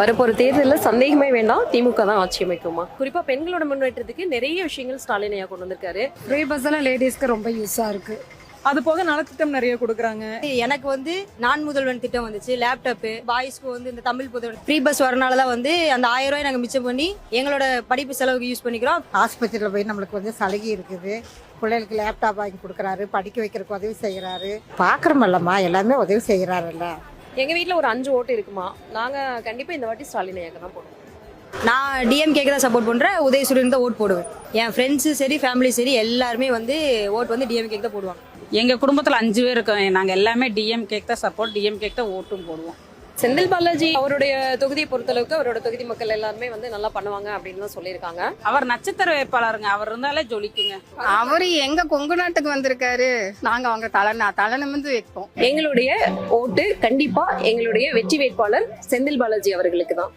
வரப்போற தேர்தலில் சந்தேகமே வேண்டாம், திமுக தான் ஆட்சி அமைக்குமா. குறிப்பா பெண்களோட முன்னேற்றத்துக்கு நிறைய விஷயங்கள் ஸ்டாலின் ஐயா கொண்டு வந்திருக்காரு. ஃப்ரீ பஸ் எல்லாம் லேடிஸ்க்கு ரொம்ப யூஸா இருக்கு. அது போக நலத்திட்டம் நிறைய கொடுக்குறாங்க. எனக்கு வந்து நான் முதல்வன் திட்டம் வந்துச்சு, லேப்டாப் பாய்ஸ்க்கு வந்து இந்த தமிழ் புதல்வன் ஃப்ரீ பஸ் வரனாலதான் வந்து அந்த 1000 ரூபாய் நாங்க மிச்சம் பண்ணி எங்களோட படிப்பு செலவுக்கு யூஸ் பண்ணிக்கிறோம். ஆஸ்பத்திரியில் போய் நம்மளுக்கு வந்து சலுகை இருக்குது, பிள்ளைகளுக்கு லேப்டாப் வாங்கி கொடுக்குறாரு, படிக்க வைக்கிறதுக்கு உதவி செய்கிறாரு. பார்க்குறோமல்லம்மா, எல்லாமே உதவி செய்கிறாருல்ல. எங்க வீட்டுல ஒரு 5 ஓட்டு இருக்குமா, நாங்க கண்டிப்பா இந்த வாட்டி ஸ்டாலின் ஐயாக்கு தான் போடுவோம். நான் டிஎம்கேக்கு தான் சப்போர்ட் பண்றேன், உதயசூரியன் தான் ஓட் போடுவேன். என் ஃப்ரெண்ட்ஸு சரி ஃபேமிலி சரி எல்லாருமே வந்து ஓட் வந்து டிஎம்கேக்கு தான் போடுவாங்க. எங்க குடும்பத்துல 5 பேர் இருக்கோம், நாங்க எல்லாமே டிஎம்கேக்கு தான் சப்போர்ட், டிஎம்கேக்கு தான் ஓட்டும் போடுவோம். செந்தில் பாலாஜி அவருடைய தொகுதியை பொறுத்தளவுக்கு அவரோட தொகுதி மக்கள் எல்லாருமே வந்து நல்லா பண்ணுவாங்க அப்படின்னு தான் சொல்லியிருக்காங்க. அவர் நட்சத்திர வேட்பாளருங்க, அவர் இருந்தாலே ஜொலிக்குங்க. அவரு எங்க கொங்கு நாட்டுக்கு வந்திருக்காரு, நாங்க அவங்க தலை நிமிர்ந்து வைப்போம். எங்களுடைய ஓட்டு கண்டிப்பா எங்களுடைய வெற்றி வேட்பாளர் செந்தில் பாலாஜி அவர்களுக்கு தான்.